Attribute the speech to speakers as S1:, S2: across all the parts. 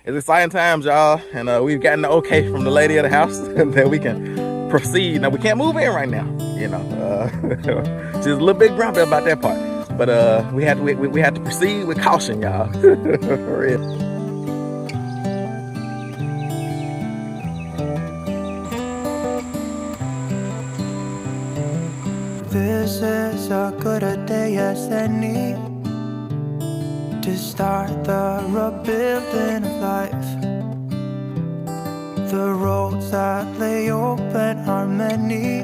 S1: it's exciting times, y'all, and we've gotten the okay from the lady of the house that we can proceed. Now we can't move in right now, you know. She's a little bit grumpy about that part, but we had to proceed with caution, y'all. For real.
S2: This is a good a day as any to start the rebuilding of life. The roads that lay open are many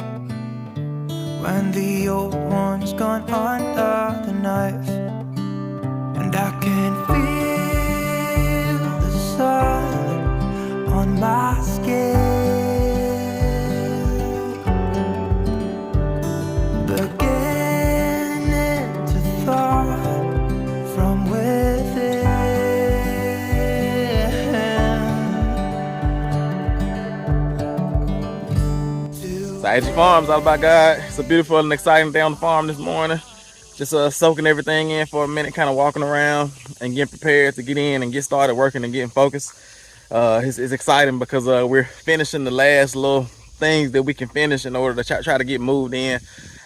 S2: when the old one's gone under the knife. And I can feel the sun on my skin, beginning to thaw from within.
S1: It's I.A.G. Farms, all about God. It's a beautiful and exciting day on the farm this morning. Just soaking everything in for a minute, kind of walking around and getting prepared to get in and get started working and getting focused. It's exciting because we're finishing the last little things that we can finish in order to try to get moved in.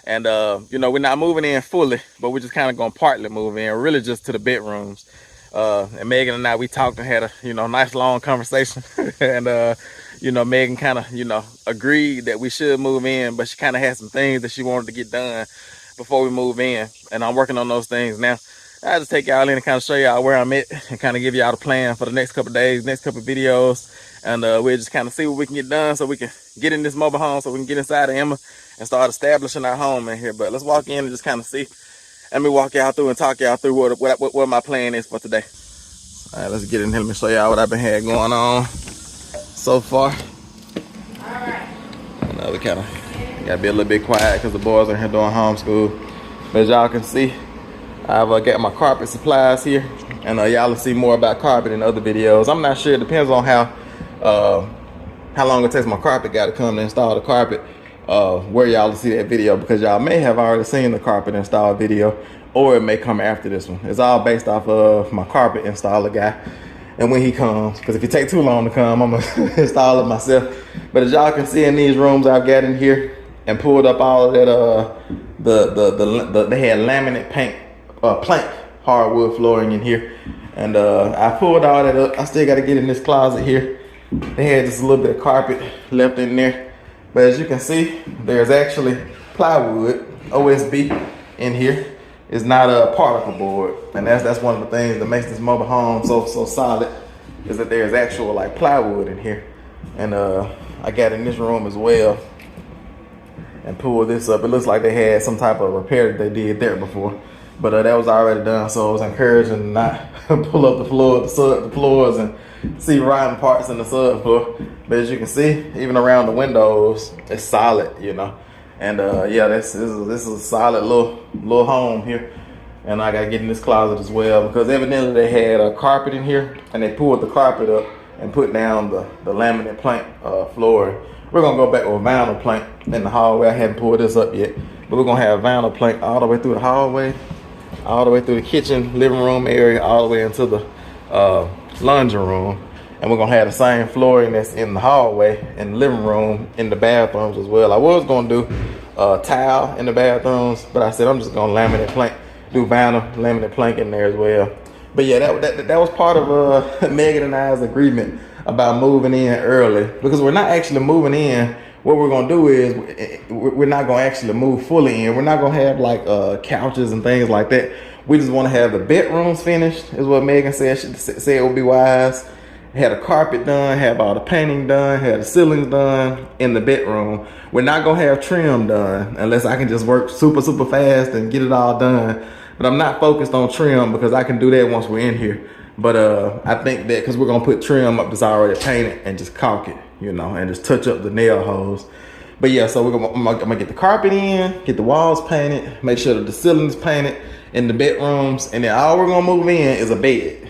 S1: And you know, we're not moving in fully, but we're just kind of going to partly move in, really just to the bedrooms. And Megan and I, we talked and had a nice long conversation. And you know, Megan kind of agreed that we should move in, but she kind of had some things that she wanted to get done before we move in, and I'm working on those things now. I'll just take y'all in and kind of show y'all where I'm at and kind of give y'all the plan for the next couple of days, next couple of videos, and we'll just kind of see what we can get done so we can get in this mobile home, so we can get inside of Emma and start establishing our home in here. But let's walk in and just kind of see. Let me walk y'all through and talk y'all through what my plan is for today. All right, let's get in here. Let me show y'all what I've been had going on so far. I know we kind of gotta be a little bit quiet because the boys are here doing homeschool. But as y'all can see, I've got my carpet supplies here, and y'all will see more about carpet in other videos. I'm not sure. It depends on how long it takes my carpet guy to come to install the carpet, where y'all will see that video, because y'all may have already seen the carpet install video, or it may come after this one. It's all based off of my carpet installer guy and when he comes, because if it takes too long to come, I'm gonna install it myself. But as y'all can see in these rooms I've got in here and pulled up all of that, they had laminate plank hardwood flooring in here, and I pulled all that up. I still got to get in this closet here. They had just a little bit of carpet left in there, but as you can see, there's actually plywood OSB in here. It's not a particle board, and that's one of the things that makes this mobile home so solid, is that there's actual like plywood in here. And I got in this room as well and pulled this up. It looks like they had some type of repair that they did there before, but that was already done, so I was encouraging to not pull up the floors and see rotten parts in the subfloor. But as you can see, even around the windows, it's solid, you know. And yeah, this is a solid little home here. And I gotta get in this closet as well, because evidently they had a carpet in here, and they pulled the carpet up and put down the laminate plank floor. We're gonna go back with vinyl plank in the hallway. I haven't pulled this up yet, but we're gonna have vinyl plank all the way through the hallway, all the way through the kitchen, living room area, all the way into the laundry room. And we're gonna have the same flooring that's in the hallway, in the living room, in the bathrooms as well. I was gonna do tile in the bathrooms, but I said I'm just gonna laminate plank, do vinyl laminate plank in there as well. But yeah, that was part of Megan and I's agreement about moving in early, because we're not actually moving in. What we're gonna do is we're not gonna actually move fully in. We're not gonna have like couches and things like that. We just want to have the bedrooms finished, is what Megan said. She said it would be wise. Had a carpet done, have all the painting done, had the ceilings done in the bedroom. We're not gonna have trim done unless I can just work super fast and get it all done. But I'm not focused on trim because I can do that once we're in here. But I think that because we're gonna put trim up that's already painted and just caulk it, you know, and just touch up the nail holes. But yeah, so I'm gonna get the carpet in, get the walls painted, make sure that the ceilings painted in the bedrooms, and then all we're gonna move in is a bed.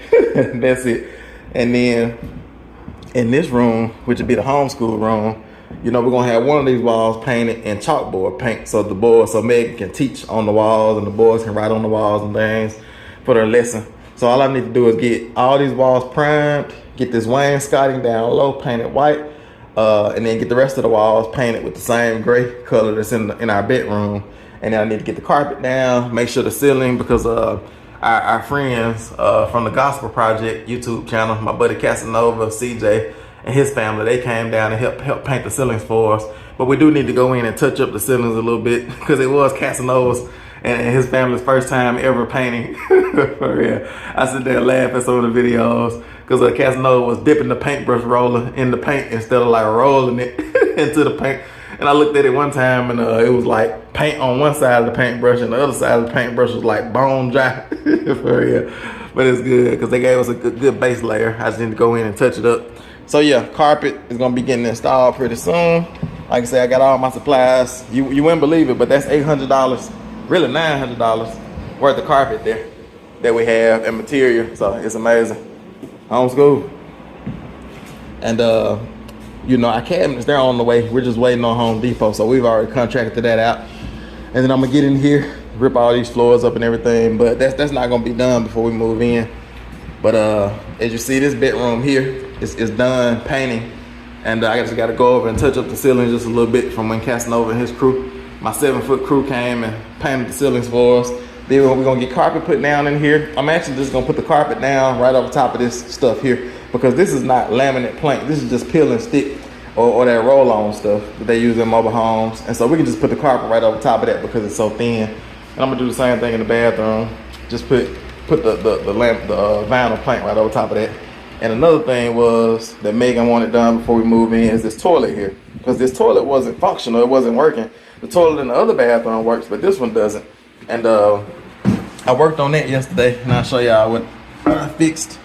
S1: That's it. And then in this room, which would be the homeschool room, you know, we're gonna have one of these walls painted in chalkboard paint, so Megan can teach on the walls and the boys can write on the walls and things for their lesson. So all I need to do is get all these walls primed, get this wainscoting down low, paint it white, and then get the rest of the walls painted with the same gray color that's in our bedroom. And then I need to get the carpet down, make sure the ceiling, because our friends from the Gospel Project YouTube channel, my buddy Casanova, CJ, and his family, they came down and help paint the ceilings for us. But we do need to go in and touch up the ceilings a little bit, because it was Casanova's and his family's first time ever painting. For real. I sit there and laugh at some of the videos, because Casanova was dipping the paintbrush roller in the paint instead of like rolling it into the paint. And I looked at it one time, and it was like paint on one side of the paintbrush, and the other side of the paintbrush was like bone dry. For real. But it's good, because they gave us a good base layer. I just need to go in and touch it up. So yeah, carpet is gonna be getting installed pretty soon. Like I said, I got all my supplies. You wouldn't believe it, but that's $800, really $900 worth of carpet there that we have and material. So it's amazing. Homeschool. And you know, our cabinets, they're on the way. We're just waiting on Home Depot, so we've already contracted that out. And then I'm gonna get in here, rip all these floors up and everything, but that's not gonna be done before we move in. But as you see, this bedroom here is done painting, and I just gotta go over and touch up the ceiling just a little bit from when Casanova and his crew, my 7-foot crew, came and painted the ceilings for us. Then we're gonna get carpet put down in here. I'm actually just gonna put the carpet down right over top of this stuff here, because this is not laminate plank. This is just peel and stick, or that roll-on stuff that they use in mobile homes. And so we can just put the carpet right over top of that because it's so thin. And I'm gonna do the same thing in the bathroom. Just put the vinyl plank right over top of that. And another thing was that Megan wanted done before we move in is this toilet here, because this toilet wasn't functional. It wasn't working. The toilet in the other bathroom works, but this one doesn't. And I worked on that yesterday, and I'll show y'all what I fixed.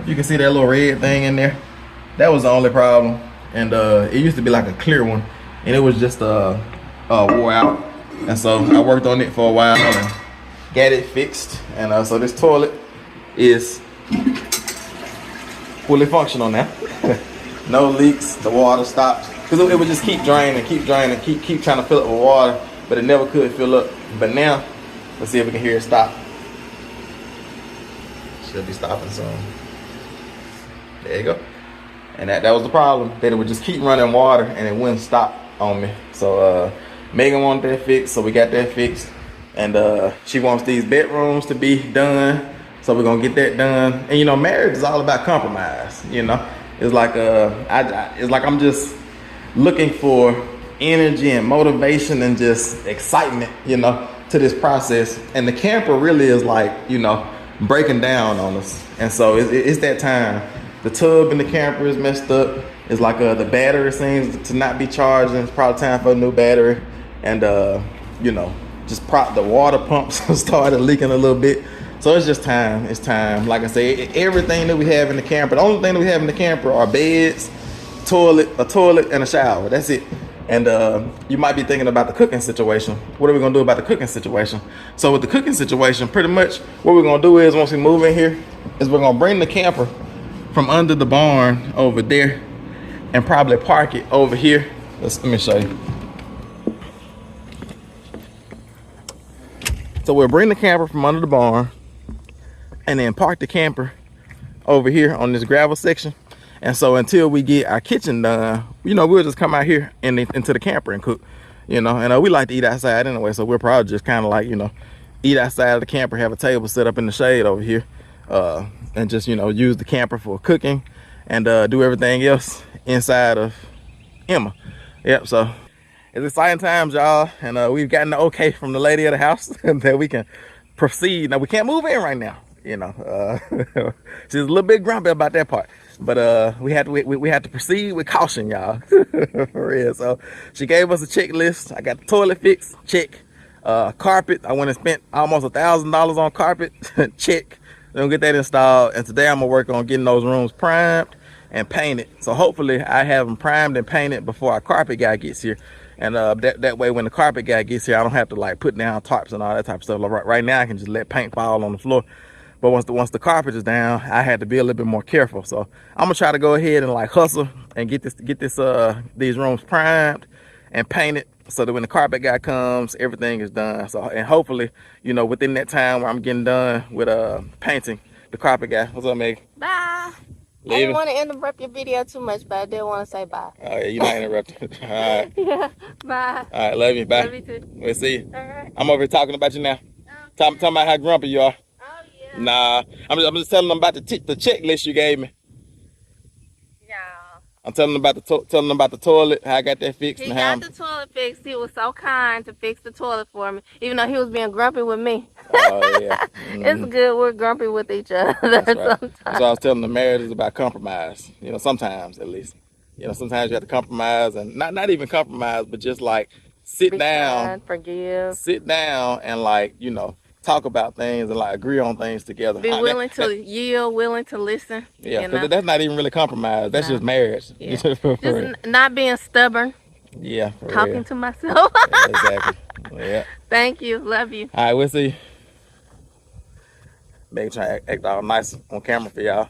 S1: You can see that little red thing in there. That was the only problem. And it used to be like a clear one, and it was just wore out. And so I worked on it for a while and got it fixed. And so this toilet is fully functional now. No leaks. The water stopped, because it would just keep draining, keep trying to fill up with water, but it never could fill up. But now, let's see if we can hear it stop. Should be stopping soon. There you go. And that was the problem, that it would just keep running water and it wouldn't stop on me. So Megan wanted that fixed, so we got that fixed. And she wants these bedrooms to be done, so we're gonna get that done. And you know, marriage is all about compromise. You know, it's like it's like I'm just looking for energy and motivation and just excitement, you know, to this process. And the camper really is like, you know, breaking down on us. And so it's that time. The tub in the camper is messed up. It's like the battery seems to not be charging. It's probably time for a new battery. And you know, just the water pumps started leaking a little bit. So it's just time. It's time. Like I say, everything that we have in the camper, the only thing that we have in the camper are beds, a toilet, and a shower. That's it. And you might be thinking about the cooking situation. What are we gonna do about the cooking situation? So with the cooking situation, pretty much what we're gonna do is, once we move in here, is we're gonna bring the camper from under the barn over there and probably park it over here. Let me show you. So we'll bring the camper from under the barn and then park the camper over here on this gravel section. And so until we get our kitchen done, you know, we'll just come out here and into the camper and cook, you know. And we like to eat outside anyway, so we'll probably just kind of like, you know, eat outside of the camper, have a table set up in the shade over here, and just, you know, use the camper for cooking and do everything else inside of Emma. Yep, so it's exciting times, y'all. And we've gotten the okay from the lady of the house that we can proceed. Now, we can't move in right now, you know. She's a little bit grumpy about that part. But we had to proceed with caution, y'all. For real. So she gave us a checklist. I got the toilet fixed, check. Carpet, I went and spent almost $1,000 on carpet, check. We're gonna get that installed. And today I'm gonna work on getting those rooms primed and painted. So hopefully I have them primed and painted before our carpet guy gets here. And that way when the carpet guy gets here, I don't have to like put down tarps and all that type of stuff. Like right now I can just let paint fall on the floor. But once the carpet is down, I had to be a little bit more careful. So I'm gonna try to go ahead and like hustle and get these rooms primed and painted, so that when the carpet guy comes, everything is done. So, and hopefully, you know, within that time where I'm getting done with painting, the carpet guy. What's up, Meg?
S3: Bye. didn't want to interrupt your video too much, but I did want to say bye.
S1: Oh, yeah, you're not interrupting. All right.
S3: Yeah, bye.
S1: All right, love you. Bye.
S3: Love you too.
S1: We'll see you.
S3: All right.
S1: I'm over here talking about you now. Talking about how grumpy you are.
S3: Oh, yeah.
S1: Nah, I'm just telling them about the checklist you gave me.
S3: Yeah.
S1: I'm telling them about the toilet, how I got that fixed.
S3: He
S1: and how
S3: got the toilet fixed. He was so kind to fix the toilet for me, even though he was being grumpy with me.
S1: Oh, yeah.
S3: It's good we're grumpy with each other.
S1: That's right.
S3: Sometimes.
S1: That's why I was telling them marriage is about compromise. You know, sometimes at least. You know, sometimes you have to compromise, and not even compromise, but just like sit down,
S3: kind, forgive,
S1: sit down, and like, you know, talk about things and like agree on things together.
S3: Be willing to yield, willing to listen.
S1: Yeah, because that's not even really compromise. That's just marriage.
S3: Yeah. Just not being stubborn.
S1: Yeah.
S3: Talking to myself.
S1: Yeah, exactly. Yeah.
S3: Thank you. Love you.
S1: All right, we'll see you. Maybe try to act all nice on camera for y'all.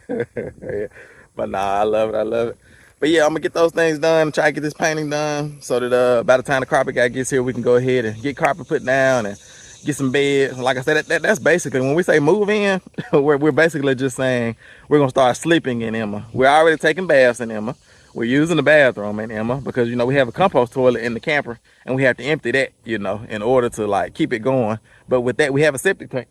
S1: Yeah. But nah, I love it. I love it. But yeah, I'm gonna get those things done, try to get this painting done so that by the time the carpet guy gets here, we can go ahead and get carpet put down and get some beds. Like I said, that's basically, when we say move in, we're basically just saying we're gonna start sleeping in Emma. We're already taking baths in Emma. We're using the bathroom in Emma because, you know, we have a compost toilet in the camper and we have to empty that, you know, in order to like keep it going. But with that, we have a septic tank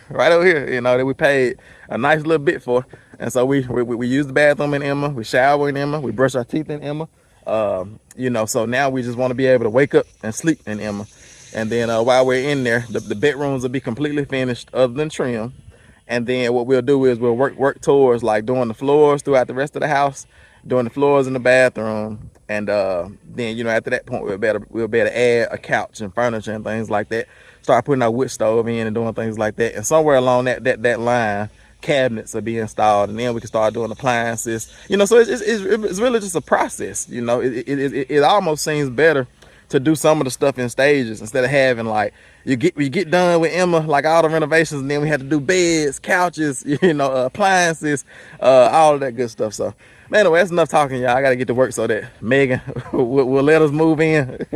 S1: right over here, you know, that we paid a nice little bit for. And so we use the bathroom in Emma, we shower in Emma, we brush our teeth in Emma. You know, so now we just want to be able to wake up and sleep in Emma. And then while we're in there, the bedrooms will be completely finished other than trim. And then what we'll do is we'll work towards like doing the floors throughout the rest of the house, doing the floors in the bathroom. And then, you know, after that point, we'll be able to add a couch and furniture and things like that. Start putting our wood stove in and doing things like that. And somewhere along that line, cabinets will be installed, and then we can start doing appliances. You know, so it's really just a process. You know, it almost seems better to do some of the stuff in stages instead of having like you get done with Emma, like all the renovations, and then we had to do beds, couches, you know, appliances, all of that good stuff. So anyway, that's enough talking, y'all. I gotta get to work so that Megan will let us move in.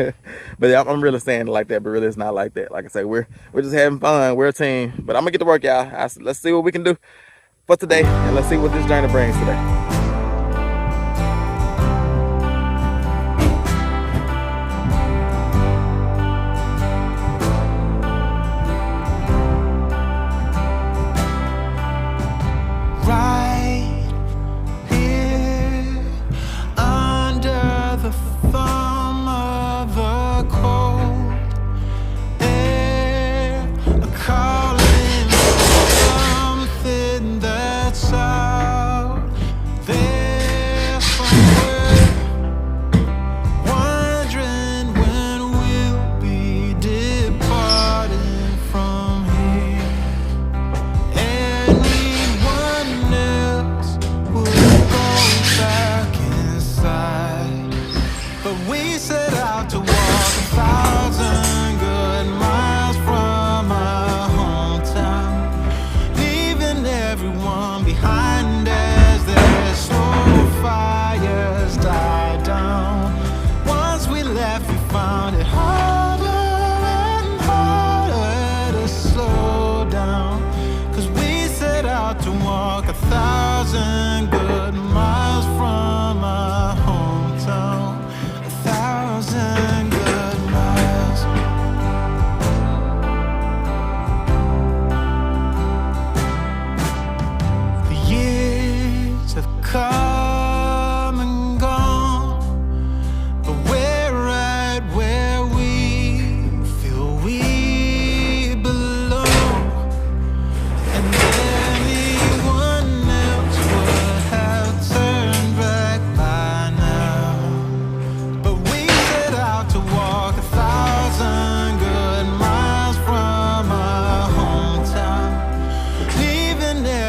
S1: But yeah, I'm really saying it like that, but really it's not like that. Like I say, we're just having fun. We're a team. But I'm gonna get to work, y'all. Let's see what we can do for today, and let's see what this journey brings today.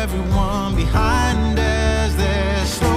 S2: Everyone behind us, they're slow.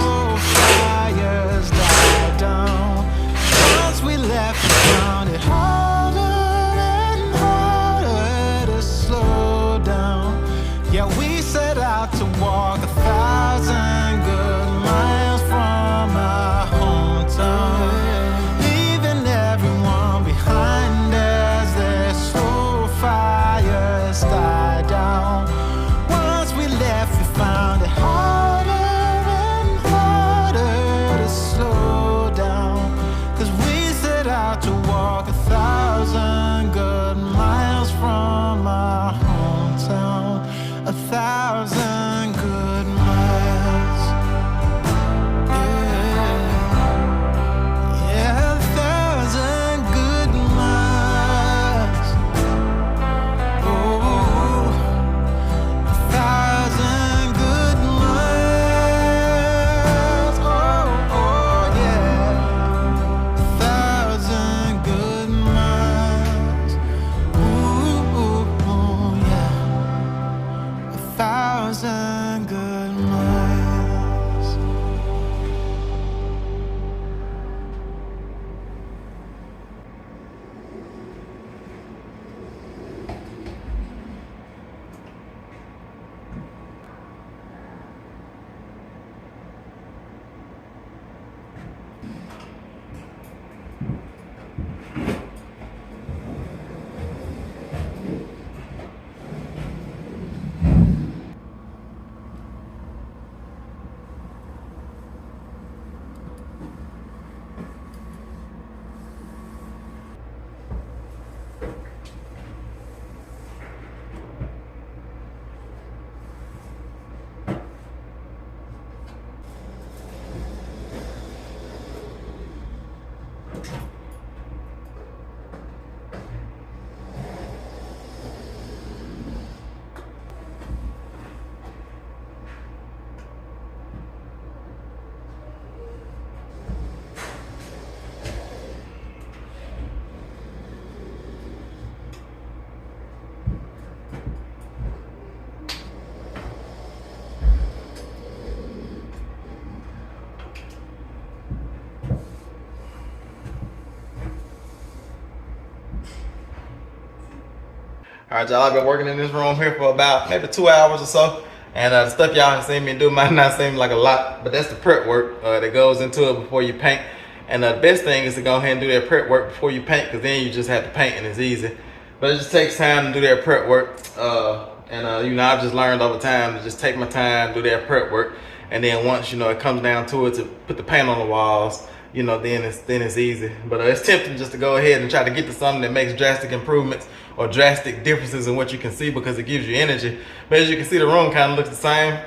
S1: All right, y'all, I've been working in this room here for about maybe 2 hours or so. And the stuff y'all have seen me do might not seem like a lot, but that's the prep work that goes into it before you paint. And the best thing is to go ahead and do that prep work before you paint, because then you just have to paint and it's easy. But it just takes time to do that prep work. You know, I've just learned over time to just take my time, do that prep work. And then once, you know, it comes down to it to put the paint on the walls, you know, then it's easy. But it's tempting just to go ahead and try to get to something that makes drastic improvements or drastic differences in what you can see, because it gives you energy. But as you can see, the room kind of looks the same.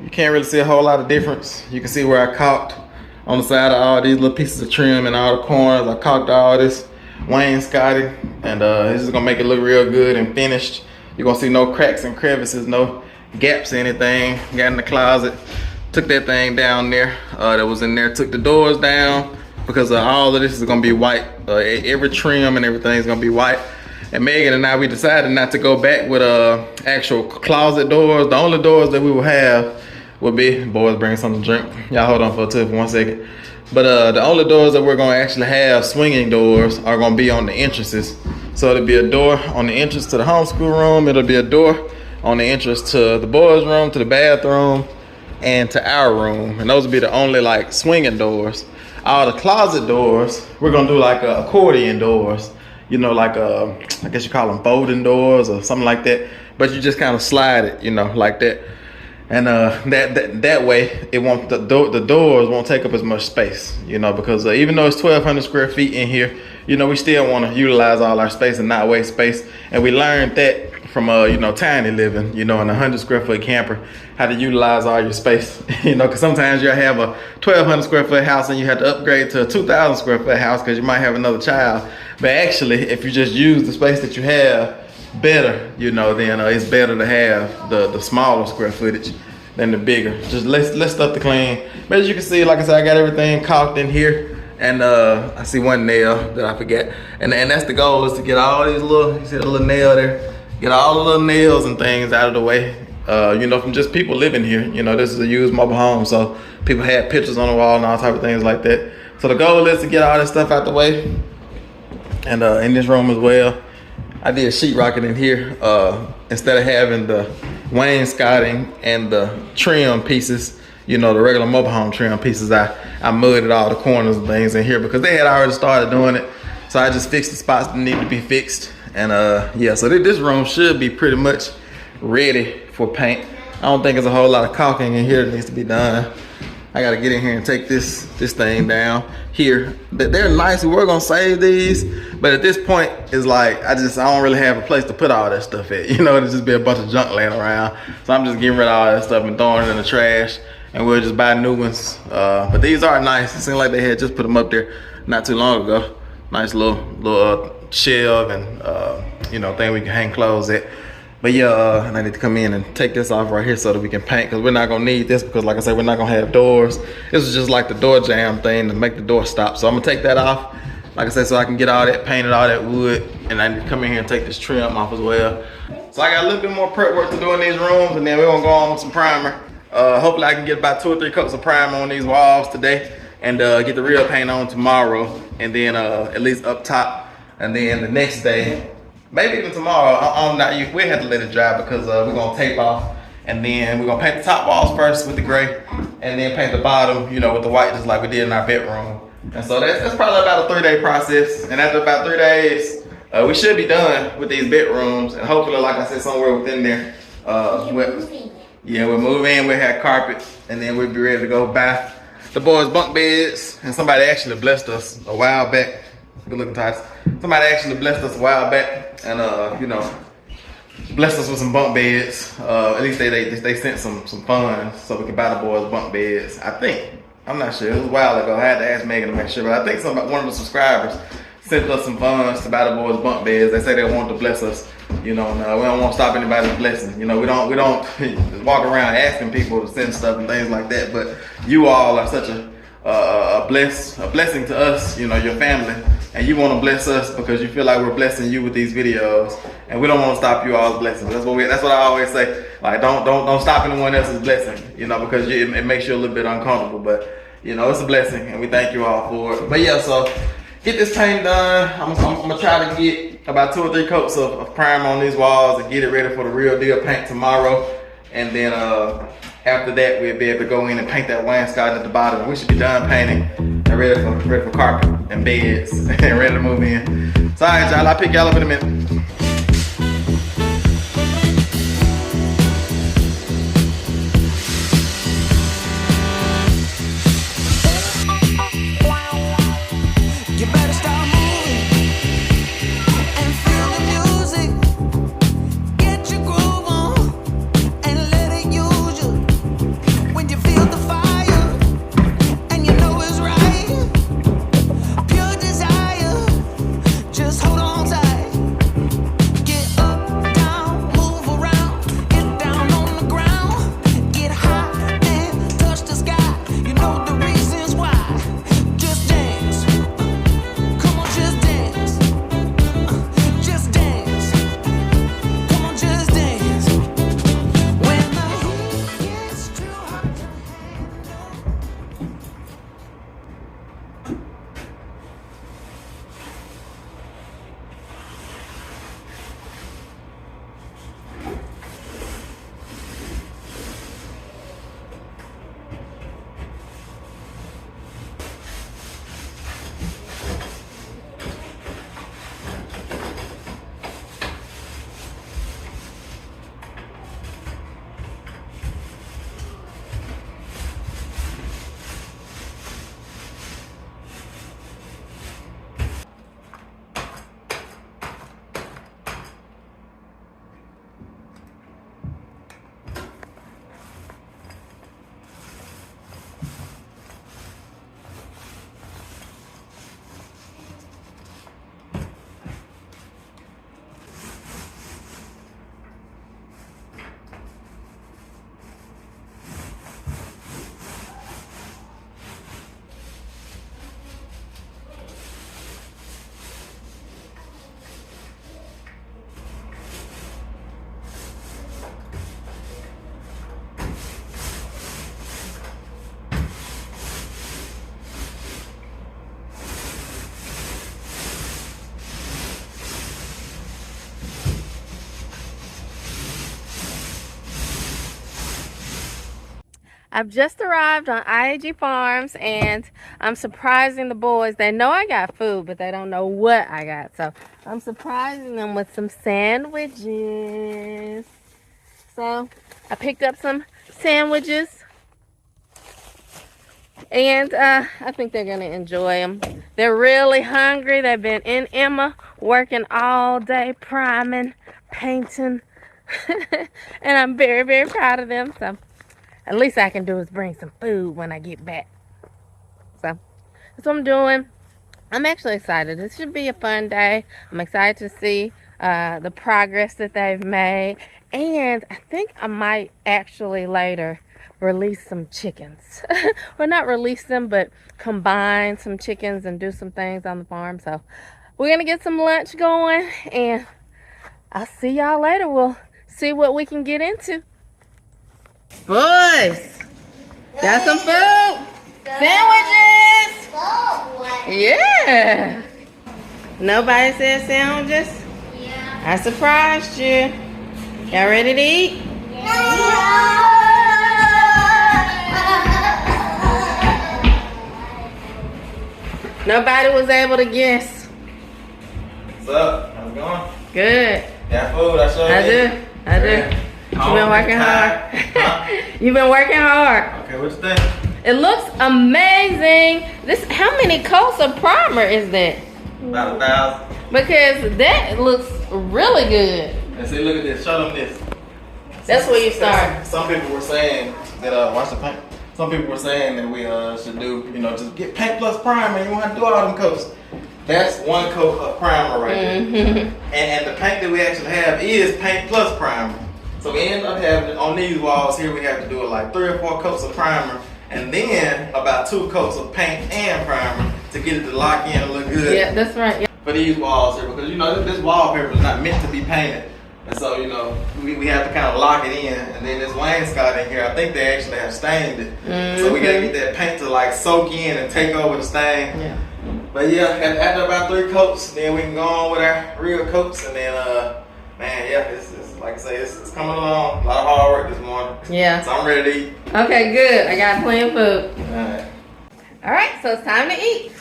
S1: You can't really see a whole lot of difference. You can see where I caulked on the side of all these little pieces of trim and all the corners. I caulked all this wainscoting, and this is gonna make it look real good and finished. You're gonna see no cracks and crevices, no gaps or anything. Got in the closet, took that thing down there that was in there, took the doors down, because all of this is gonna be white. Every trim and everything is gonna be white. And Megan and I, we decided not to go back with actual closet doors. The only doors that we will have will be, boys bring something to drink. Y'all hold on for 1 second. But the only doors that we're gonna actually have, swinging doors, are gonna be on the entrances. So it'll be a door on the entrance to the homeschool room. It'll be a door on the entrance to the boys' room, to the bathroom, and to our room. And those will be the only like swinging doors. All the closet doors, we're gonna do like accordion doors. You know, like I guess you call them folding doors or something like that. But you just kind of slide it, you know, like that. And that way, it won't, the doors won't take up as much space, you know, because even though it's 1,200 square feet in here, you know, we still want to utilize all our space and not waste space. And we learned that from you know, tiny living, you know, in a 100 square foot camper, how to utilize all your space, you know, because sometimes you'll have a 1,200 square foot house and you have to upgrade to a 2,000 square foot house because you might have another child. But actually, if you just use the space that you have better, you know, then it's better to have the smaller square footage than the bigger. Just less stuff to clean. But as you can see, like I said, I got everything caulked in here. And I see one nail that I forget. And that's the goal, is to get all these little, you see the little nail there? Get all the little nails and things out of the way. You know, from just people living here. You know, this is a used mobile home, so people had pictures on the wall and all type of things like that. So the goal is to get all this stuff out the way. And in this room as well, I did sheetrocking in here. Instead of having the wainscoting and the trim pieces, you know, the regular mobile home trim pieces, I mudded all the corners and things in here because they had already started doing it. So I just fixed the spots that need to be fixed. And yeah, so this room should be pretty much ready for paint. I don't think there's a whole lot of caulking in here that needs to be done. I gotta get in here and take this thing down here. They're nice, we're gonna save these, but at this point, it's like, I don't really have a place to put all that stuff at. You know, it'll just be a bunch of junk laying around. So I'm just getting rid of all that stuff and throwing it in the trash, and we'll just buy new ones. But these are nice. It seemed like they had just put them up there not too long ago. Nice little shelf and you know, thing we can hang clothes at. But yeah, and I need to come in and take this off right here so that we can paint, because we're not gonna need this, because like I said, we're not gonna have doors. This is just like the door jamb thing to make the door stop. So I'm gonna take that off, like I said, so I can get all that painted, all that wood, and I need to come in here and take this trim off as well. So I got a little bit more prep work to do in these rooms, and then we're gonna go on with some primer. Hopefully I can get about 2 or 3 coats of primer on these walls today, and get the real paint on tomorrow, and then at least up top, and then the next day, maybe even tomorrow, we have to let it dry, because we're gonna tape off, and then we're gonna paint the top walls first with the gray, and then paint the bottom, you know, with the white, just like we did in our bedroom. And so that's probably about a 3-day process. And after about 3 days, we should be done with these bedrooms, and hopefully, like I said, somewhere within there, we'll move in, we'll have carpet, and then we'll be ready to go buy the boys' bunk beds. And somebody actually blessed us a while back. Good looking tights. Somebody actually blessed us a while back, and you know, blessed us with some bunk beds. At least they sent some funds so we could buy the boys' bunk beds. I think, I'm not sure, it was a while ago. I had to ask Megan to make sure, but I think one of the subscribers sent us some funds to buy the boys' bunk beds. They say they want to bless us, you know, and we don't want to stop anybody's blessing. You know, we don't walk around asking people to send stuff and things like that, but you all are such a blessing to us, you know, your family, and you want to bless us because you feel like we're blessing you with these videos, and we don't want to stop you all's blessings. That's what I always say. Like, don't stop anyone else's blessing, you know, because it makes you a little bit uncomfortable. But you know, it's a blessing, and we thank you all for it. But yeah, so get this paint done. I'm gonna try to get about 2 or 3 coats of primer on these walls and get it ready for the real deal paint tomorrow. And then after that, we'll be able to go in and paint that wainscoting at the bottom. We should be done painting and ready for carpet and beds and ready to move in. So all right, y'all, I'll pick y'all up in a minute.
S3: I've just arrived on I.A.G Farms, and I'm surprising the boys. They know I got food, but they don't know what I got. So I'm surprising them with some sandwiches. So I picked up some sandwiches, and I think they're going to enjoy them. They're really hungry. They've been in Emma working all day, priming, painting, and I'm very, very proud of them. So at least I can do is bring some food when I get back. So that's what I'm doing. I'm actually excited. This should be a fun day. I'm excited to see the progress that they've made. And I think I might actually later release some chickens. Well, not release them, but combine some chickens and do some things on the farm. So we're going to get some lunch going, and I'll see y'all later. We'll see what we can get into. Boys, got some food? Sandwiches? Yeah. Nobody said sandwiches? Yeah. I surprised you. Y'all ready to eat? Yeah. Nobody was able to guess.
S1: What's up? How's it going?
S3: Good.
S1: Got food? I do. You've been working hard. Huh? You've been working hard. Okay, what you think?
S3: It looks amazing. How many coats of primer is that?
S1: About 1,000.
S3: Because that looks really good.
S1: And see, look at this. Show them this.
S3: That's where you start.
S1: Some people were saying that watch the paint. Some people were saying that we should do, just get paint plus primer. You won't have to do all them coats. That's 1 coat of primer right there. And the paint that we actually have is paint plus primer. So we end up having, on these walls here, we have to do like 3 or 4 coats of primer, and then about 2 coats of paint and primer to get it to lock in and look good.
S3: Yeah, that's right. Yeah.
S1: For these walls here, because this wallpaper is not meant to be painted. And so, we have to kind of lock it in. And then this wainscoting here, I think they actually have stained it. So we gotta get that paint to like soak in and take over the stain.
S3: Yeah.
S1: But yeah, after about 3 coats, then we can go on with our real coats, and then man, yeah, it's like I say, it's coming along. A lot of hard work this morning.
S3: Yeah.
S1: So I'm ready to eat.
S3: Okay, good. I got plenty of food.
S1: Alright.
S3: Alright, so it's time to eat.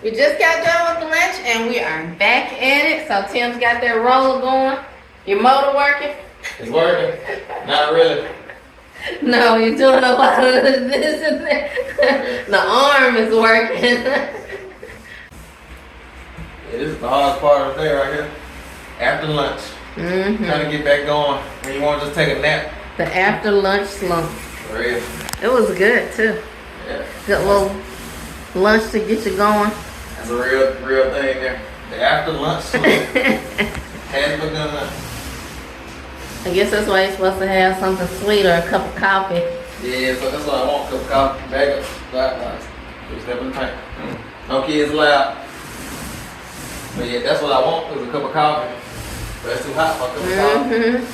S3: We just got done with the lunch and we are back at it. So Tim's got that roller going. Your motor working?
S1: It's working. Not really.
S3: No, you're doing a lot of this and that. The arm is working.
S1: Yeah, this is the hardest part of the day right here. After lunch. Trying to get back going. When you want to just take a nap.
S3: The after lunch slump.
S1: For real.
S3: It was good too.
S1: Yeah.
S3: Good little lunch to get you going.
S1: That's a real thing there. The after lunch slump. Has begun.
S3: I guess that's why you're supposed to have something sweet or a cup of coffee.
S1: Yeah, so that's what I want. Cup of coffee. Bag up. Guys. Step in the tank. No kids allowed. But yeah, that's what I want is a cup of coffee. But it's too hot for a cup of coffee.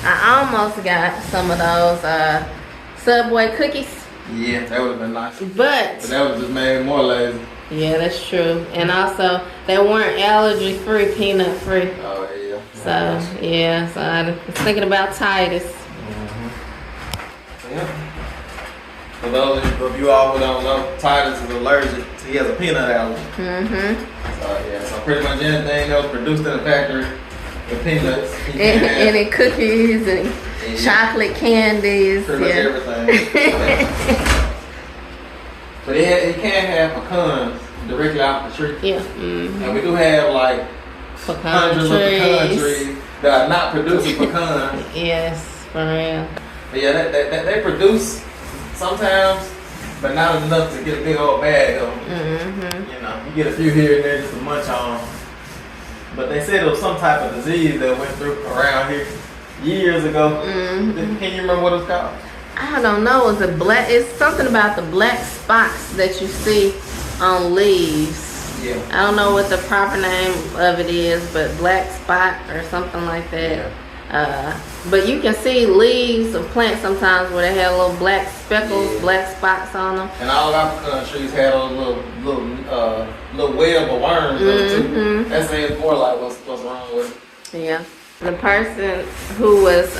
S3: I almost got some of those Subway cookies.
S1: Yeah, that would have been nice.
S3: But
S1: that would just made me more lazy.
S3: Yeah, that's true. And also, they weren't allergy-free, peanut-free.
S1: Oh, yeah.
S3: So, yeah, so I was thinking about Titus.
S1: Yeah. For those of you all who don't know, Titus is allergic. He has a peanut allergy. So, yeah, so pretty much anything that was produced in the factory with peanuts.
S3: Any cookies and chocolate candies.
S1: Pretty much everything. But he can have pecans directly off the tree.
S3: Yeah.
S1: And we do have like hundreds of pecan trees that are not producing pecans.
S3: Yes, for real.
S1: But yeah, they produce sometimes, but not enough to get a big old bag of them. You know, you get a few here and there just to munch on. But they said it was some type of disease that went through around here years ago. Can you remember what it was called?
S3: I don't know. Is it black? It's something about the black spots that you see on leaves.
S1: Yeah.
S3: I don't know what the proper name of it is, but black spot or something like that.
S1: Yeah.
S3: But you can see leaves of plants sometimes where they have little black speckles, black spots on them.
S1: And all of our pecan trees had those little web of worms on it too. That says more like what's wrong with it.
S3: Yeah. The person who was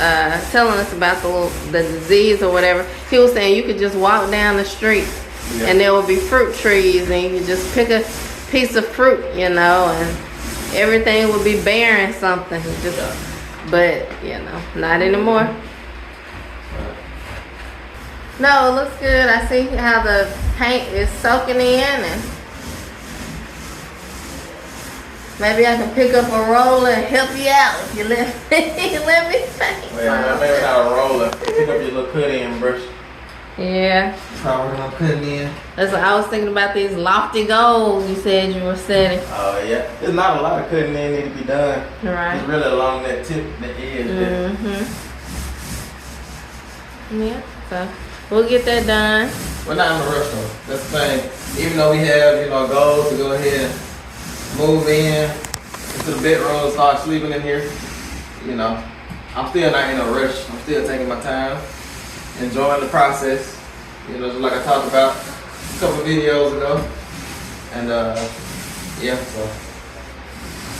S3: telling us about the disease or whatever, he was saying you could just walk down the street and there would be fruit trees and you could just pick a piece of fruit, you know, and everything would be bearing something. But, you know, not anymore. No, it looks good. I see how the paint is soaking in, and maybe I can pick up a roller and help you out if you let me paint.
S1: Well, maybe not a roller. Pick up your little cut-in brush.
S3: Yeah.
S1: Start working on cutting in.
S3: That's what I was thinking about, these lofty goals you said you were setting.
S1: Oh, yeah. There's not a lot of cutting in need to be done.
S3: Right.
S1: It's really along that tip, the edge there.
S3: Yeah, so we'll get that done.
S1: We're not in a rush though. That's the thing. Even though we have, goals to go ahead and move into the bedroom and start sleeping in here, I'm still not in a rush. I'm still taking my time, enjoying the process. Just like I talked about a couple videos ago. And so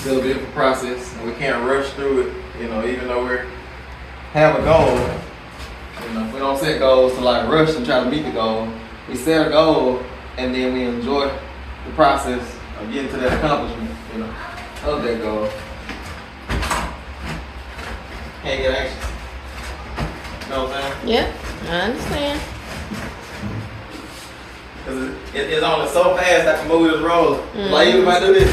S1: still a beautiful process, and we can't rush through it. Even though we have a goal. We don't set goals to like rush and try to meet the goal. We set a goal and then we enjoy the process of getting to that accomplishment, of that goal. Can't get anxious. You know what I'm saying?
S3: Yeah, I understand.
S1: Cause it's only so fast I can move this roller. Like even if I do this,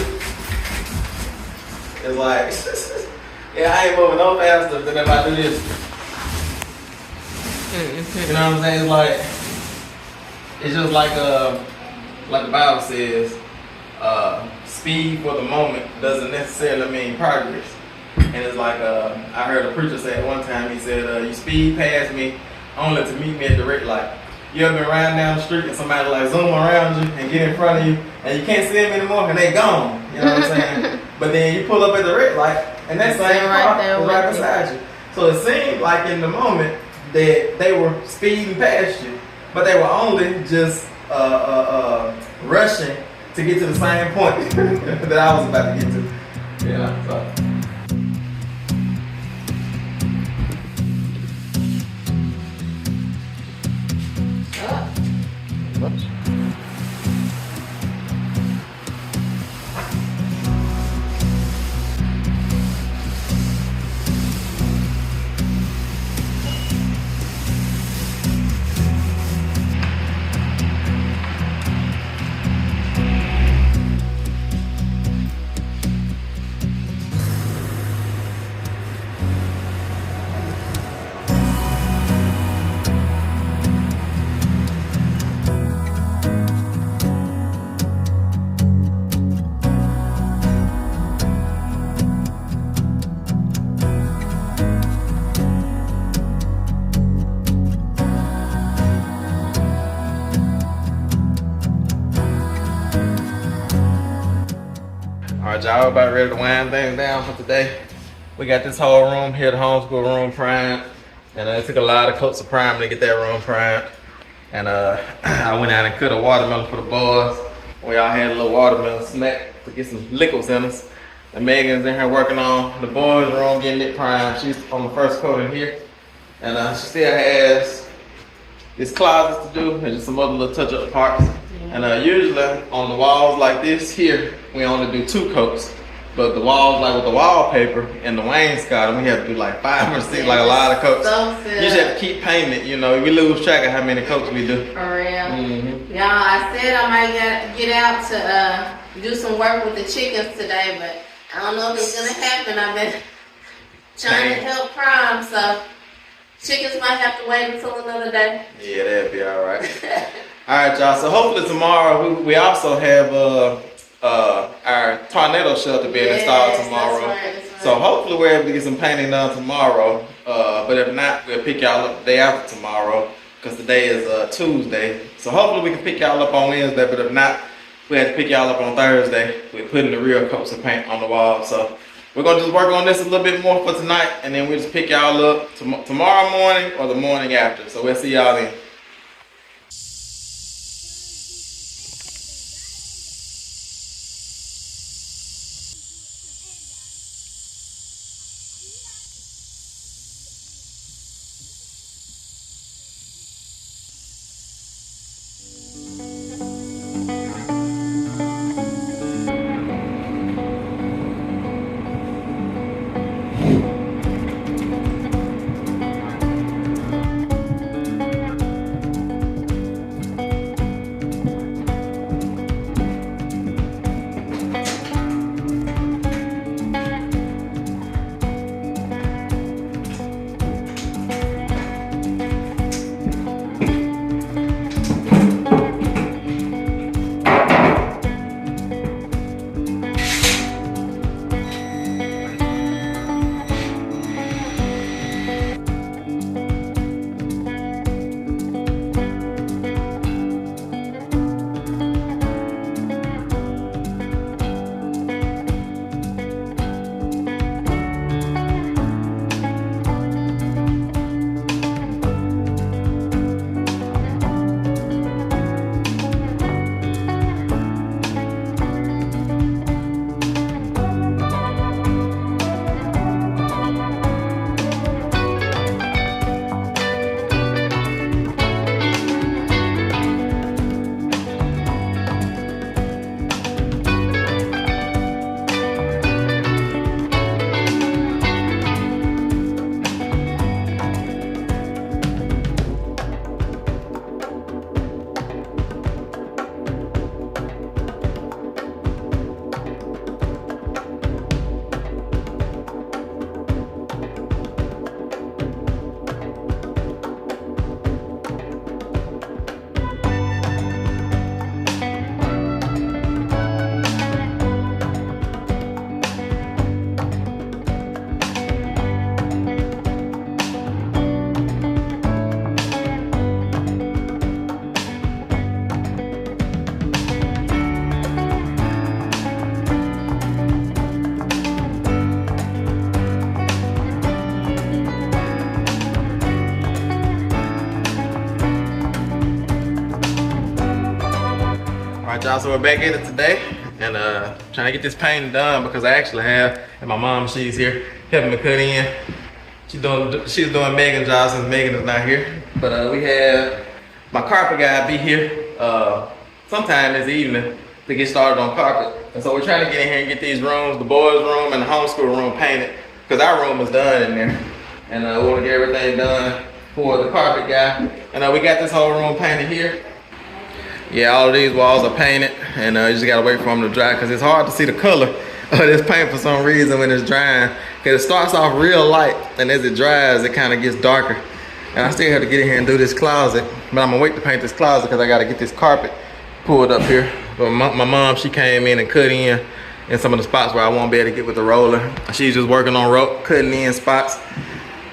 S1: it's like, yeah, I ain't moving no faster than if I do this. You know what I'm saying? It's just like the Bible says, speed for the moment doesn't necessarily mean progress. And it's like I heard a preacher say at one time, he said, you speed past me only to meet me at the red light. You ever been riding down the street and somebody like zoom around you and get in front of you and you can't see them anymore and they gone. You know what I'm saying? But then you pull up at the red light and that same car is right beside you. So it seemed like in the moment that they were speeding past you, but they were only just rushing to get to the same point that I was about to get to. Yeah. So. Alright, y'all, about ready to wind things down for today. We got this whole room here, the homeschool room, primed. And it took a lot of coats of primer to get that room primed. And I went out and cut a watermelon for the boys. We all had a little watermelon snack to get some liquids in us. And Megan's in here working on the boys' room, getting it primed. She's on the first coat in here. And she still has this closet to do and just some other little touch-up parts. And usually on the walls like this here, we only do 2 coats. But the walls, like with the wallpaper and the wainscoting, we have to do like 5 or 6, like a lot of coats.
S3: So
S1: you just have to keep painting it, you know. We lose track of how many coats we do.
S3: For real.
S1: Mm-hmm.
S3: Y'all, I said I might get out to do some work with the chickens today, but I don't know if it's gonna happen. I've been trying to help Prime, so chickens might have to wait until another day.
S1: Yeah, that'll be all right. All right, y'all. So hopefully tomorrow we also have our tornado shelter being installed tomorrow.
S3: That's right.
S1: So hopefully we're able to get some painting done tomorrow. But if not, we'll pick y'all up the day after tomorrow because today is Tuesday. So hopefully we can pick y'all up on Wednesday. But if not, we have to pick y'all up on Thursday. We're putting the real coats of paint on the wall. So we're gonna just work on this a little bit more for tonight, and then we'll just pick y'all up tomorrow morning or the morning after. So we'll see y'all then. y'all, so we're back at it today and trying to get this painting done because I actually have, and my mom, she's here helping me cut in. She's doing Megan's job since Megan is not here. But we have my carpet guy be here sometime this evening to get started on carpet. And so we're trying to get in here and get these rooms, the boys' room and the homeschool room painted, because our room is done in there. And we want to get everything done for the carpet guy. And we got this whole room painted here. Yeah, all of these walls are painted, and you just gotta wait for them to dry because it's hard to see the color of this paint for some reason when it's drying. Because it starts off real light, and as it dries, it kind of gets darker. And I still have to get in here and do this closet, but I'm gonna wait to paint this closet because I gotta get this carpet pulled up here. But my mom, she came in and cut in some of the spots where I won't be able to get with the roller. She's just working on cutting in spots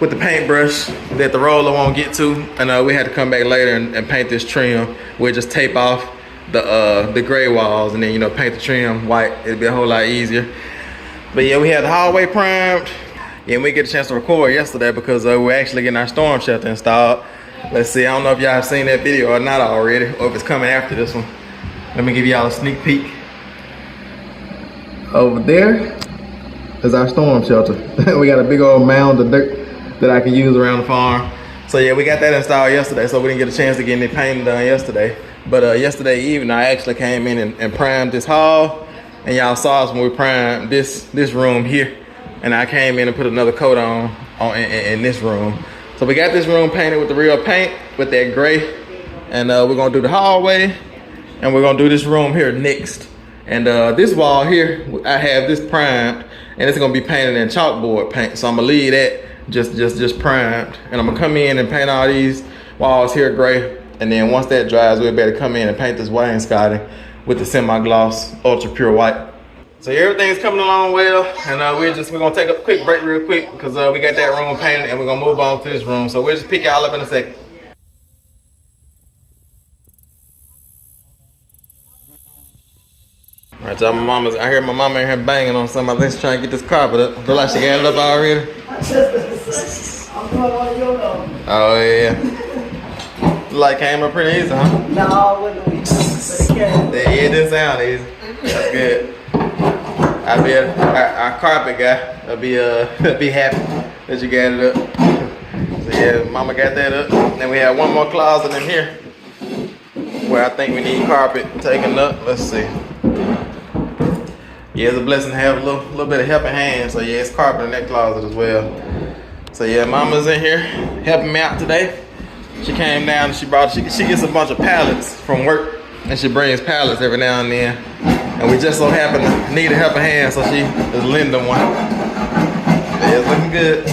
S1: with the paintbrush that the roller won't get to, and we had to come back later and paint this trim. We'll just tape off the gray walls and then, you know, paint the trim white. It'll be a whole lot easier. But yeah, we had the hallway primed. Yeah, and we get a chance to record yesterday because we're actually getting our storm shelter installed. Let's see, I don't know if y'all have seen that video or not already, or if it's coming after this one. Let me give y'all a sneak peek. Over there is our storm shelter. We got a big old mound of dirt that I can use around the farm. So yeah, we got that installed yesterday, so we didn't get a chance to get any painting done yesterday. But yesterday evening, I actually came in and primed this hall, and y'all saw us when we primed this room here. And I came in and put another coat on in this room. So we got this room painted with the real paint, with that gray. And we're gonna do the hallway, and we're gonna do this room here next. And this wall here, I have this primed, and it's gonna be painted in chalkboard paint. So I'm gonna leave that just primed, and I'm gonna come in and paint all these walls here gray, and then once that dries, we'll be able to come in and paint this wainscoting with the semi-gloss ultra pure white. So everything's coming along well, and we're gonna take a quick break real quick because we got that room painted, and we're gonna move on to this room. So we'll just pick y'all up in a second. All right, y'all, I hear my mama in here banging on something. I think she's trying to get this carpet up. Feel like she got it up already?
S4: I'm doing all your love.
S1: Oh yeah. Like came up pretty easy, huh?
S4: No, it wasn't easy.
S1: Yeah, it didn't sound easy. That's good. I'll be our carpet guy. I'll be happy that you got it up. So yeah, mama got that up. Then we have one more closet in here where I think we need carpet taken up. Let's see. Yeah, it's a blessing to have a little bit of helping hand. So yeah, it's carpet in that closet as well. So yeah, mama's in here helping me out today. She came down and she gets a bunch of pallets from work, and she brings pallets every now and then. And we just so happen to need a helping hand, so she is lending one. Yeah, it's looking good.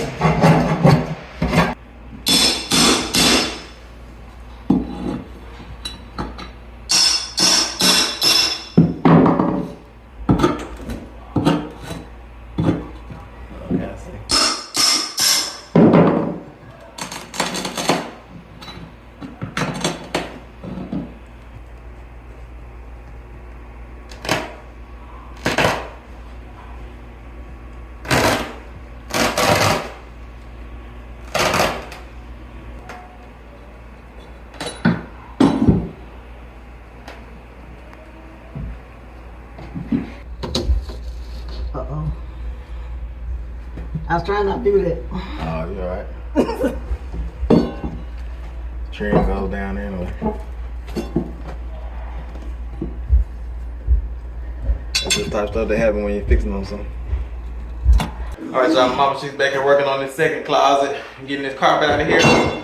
S4: Uh-oh. I was trying not to do that.
S1: Oh, you alright? Trim goes down anyway. That's the type of stuff that happen when you're fixing on something. Alright, y'all, mama, she's back here working on this second closet, getting this carpet out of here.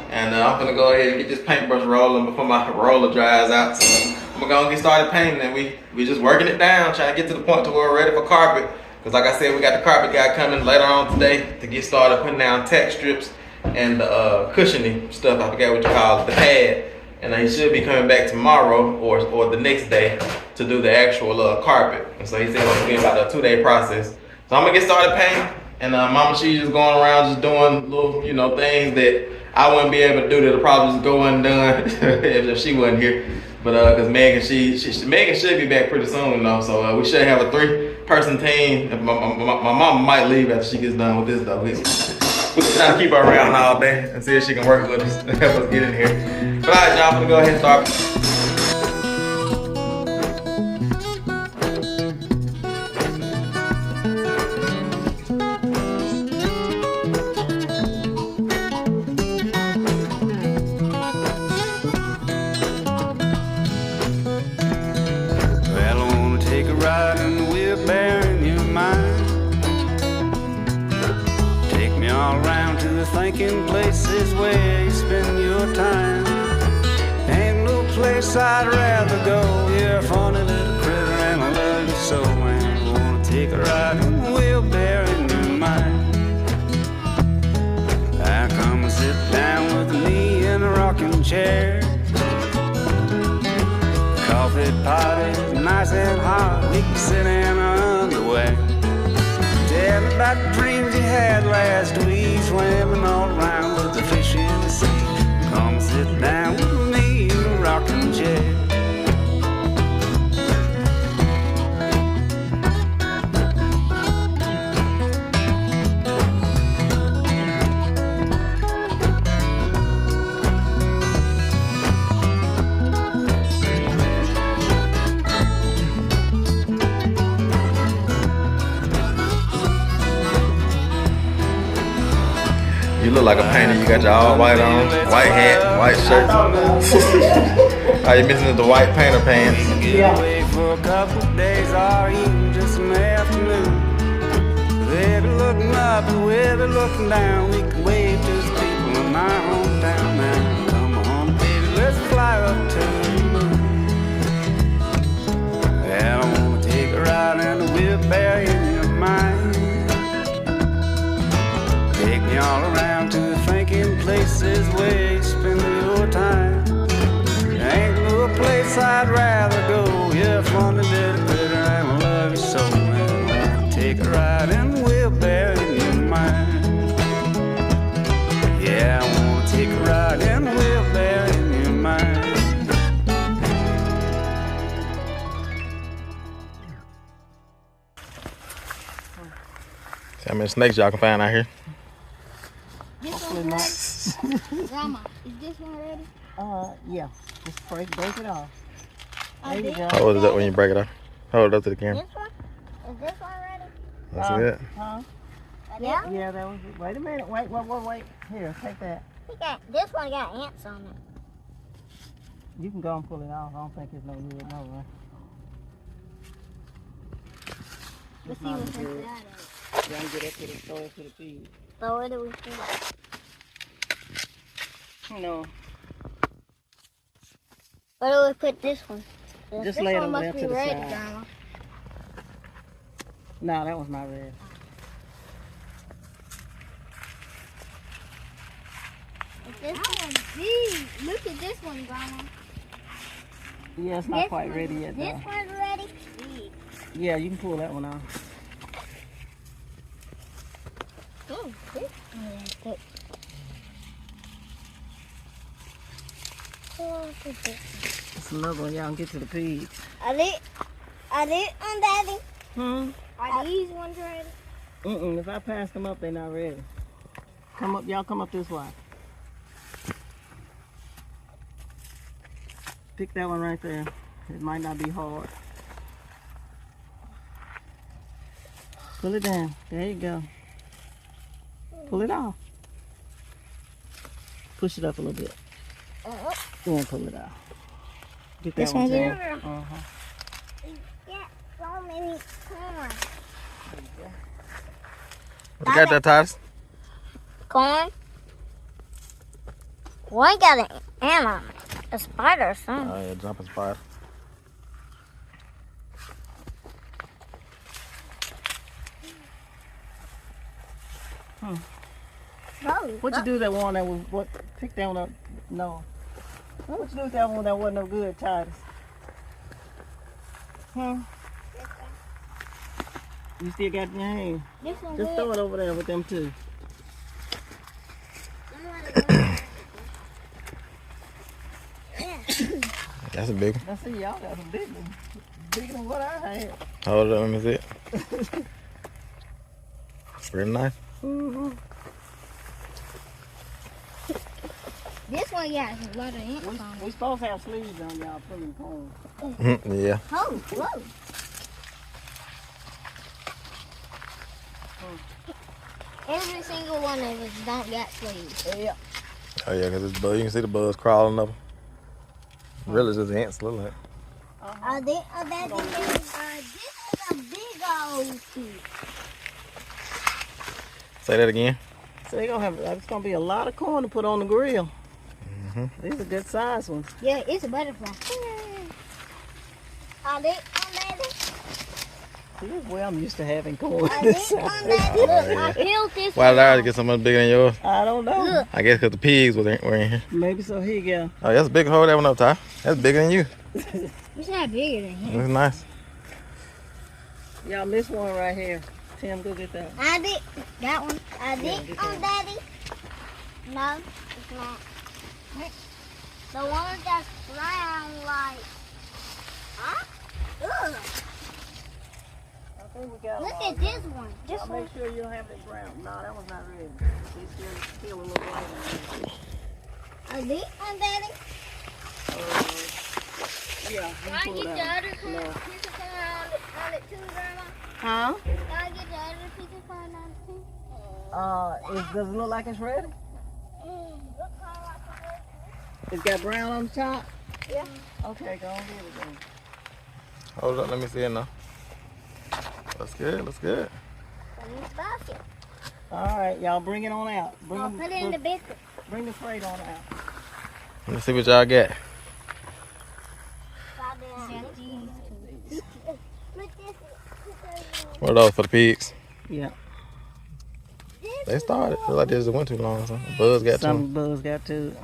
S1: And I'm gonna go ahead and get this paintbrush rolling before my roller dries out. So I'm gonna go and get started painting, and we just working it down, trying to get to the point to where we're ready for carpet. Because like I said, we got the carpet guy coming later on today to get started putting down tack strips and the cushiony stuff, I forgot what you call it, the pad. And he should be coming back tomorrow or the next day to do the actual carpet. And so he said it's gonna be about a 2-day process. So I'm gonna get started painting, and mama, she's just going around just doing little, you know, things that I wouldn't be able to do, that'll probably just go undone if she wasn't here. But cause Megan, Megan should be back pretty soon though. So we should have a 3-person team. My mama might leave after she gets done with this though. We're trying to keep her around all day and see if she can work with us and help us get in here. But all right, y'all, I'm gonna go ahead and start.
S5: all around to the thinking places where you spend your time. Ain't no place I'd rather go. You're a funny little critter and I love you so, man. I wanna take a ride in the wheelbarrow in your mind. I come and sit down with me in a rocking chair. Coffee pot is nice and hot. We can sit in our underwear. Tell me about the dreams you had last week, swimming all around with the fish in the sea. Come sit down with me in a rocking chair.
S1: You look like a painter. You got your all white on, white hat, white shirt. All you missing is the white painter pants.
S5: Get away for a couple of days or even just an afternoon. They'll be looking up and we'll be looking down. We can wave to the people in my hometown now. Come on, baby, let's fly up to the moon. And I wanna take a ride in the wheelbarrow in your mind. Take me all around to the thinking places where you spend your time. There ain't no place I'd rather go. You're a funny little critter and I love you so, man. I wanna take a ride in the wheelbarrow in your mind. Yeah, I wanna take a ride in the wheelbarrow in your mind.
S1: See how many snakes y'all can find out here.
S6: Hopefully not. Grandma, is this one ready?
S4: Yeah. Just break it off. There you go.
S1: Hold it up when you break it off. Hold it up to the camera.
S6: This one? Is this one ready?
S1: That's good.
S4: Huh?
S6: Yeah?
S4: Yeah, that was it. Wait a minute. Wait. Here, take that.
S6: This one got ants on it.
S4: You can go and pull it off. I don't think it's no good. No, right?
S6: Let's see what's inside of it.
S4: You want to get up to the store to the feed.
S6: So where do we put it?
S4: No.
S6: Where do we put this one?
S4: Just
S6: this
S4: lay it
S6: one
S4: over there
S6: must
S4: to
S6: be
S4: the
S6: red,
S4: side.
S6: Grandma.
S4: No, that was not red.
S6: This one's big. Look at this one, Grandma.
S4: Yeah, it's not quite ready yet,
S6: This
S4: though.
S6: one's ready. Big.
S4: Yeah, you can pull that one off.
S6: Oh, this one is thick. Oh, look at this.
S4: It's another one. Y'all can get to the pigs.
S6: Are they on Daddy? Are these ones ready?
S4: If I pass them up, they're not ready. Come up, y'all come up this way. Pick that one right there. It might not be hard. Pull it down. There you go. Pull it off. Push it up a little bit. Then pull it off. Get that
S6: This
S4: one
S6: one's
S4: down.
S6: in? Yeah, so many corn.
S1: What you got there, Titus?
S6: Corn? One got an ant on it. A spider or something.
S1: Oh yeah, jumping spider.
S4: What you do with that one that was what? Pick that one up. No. What you do with that one that wasn't no good, Titus? You still got it in your hand.
S6: This one
S4: Just throw it over there with them two.
S1: That's a big one.
S4: Now see, y'all got some big ones. Bigger than what I had.
S1: Hold it up, let me see it. Pretty nice.
S6: This one got a lot of ants on it.
S4: We supposed to have sleeves on y'all pulling corn.
S1: Yeah.
S6: Oh, whoa. Every single one of us don't got sleeves.
S4: Yeah.
S1: Oh yeah, cause it's bug. You can see the bugs crawling up. Really, just ants look like.
S6: This is a big old piece.
S1: Say that again.
S4: So they're gonna have, it's gonna be a lot of corn to put on the grill. These are good size ones.
S6: Yeah, it's a butterfly. I did on that.
S4: See, that's where I'm used to having corn.
S6: I did on that. Look, I peeled this
S1: Why did
S6: one
S1: ours
S6: off.
S1: get so much bigger than yours?
S4: I don't know.
S6: Look.
S1: I guess because the pigs were in here.
S4: Maybe so. Here you go.
S1: Oh, that's a big hole. That one up, Ty. That's bigger than you.
S6: It's not bigger than him.
S1: That's nice.
S4: Y'all missed one right here. Tim, go get that.
S6: I did that one. I did
S4: get
S6: on
S4: that.
S6: Daddy. No, it's not. The one that's brown, like, huh? Ugh.
S4: I think we got
S6: Look
S4: them all.
S6: at this one. This
S4: Y'all
S6: one.
S4: make sure you don't have that brown. No, that one's not ready. It's still a little light.
S6: I did on Daddy.
S4: Yeah,
S6: Can I get the other piece of corn on it too, Grandma?
S4: Huh?
S6: Can I get the other piece of corn on it too?
S4: Does it look like it's ready?
S6: Look how I can work.
S4: It's got brown on the top?
S6: Yeah.
S4: Okay, go on get it then.
S1: Hold up. Let me see it now. That's good. That's good.
S6: In this basket.
S4: All right, y'all bring it on out.
S6: I'll put it in the biscuit.
S4: Bring the freight on out.
S1: Let me see what y'all got. What are those for the pigs?
S4: Yeah.
S1: They started. Feel like this went too long. So Buzz got
S4: Some
S1: two.
S4: Buzz got two.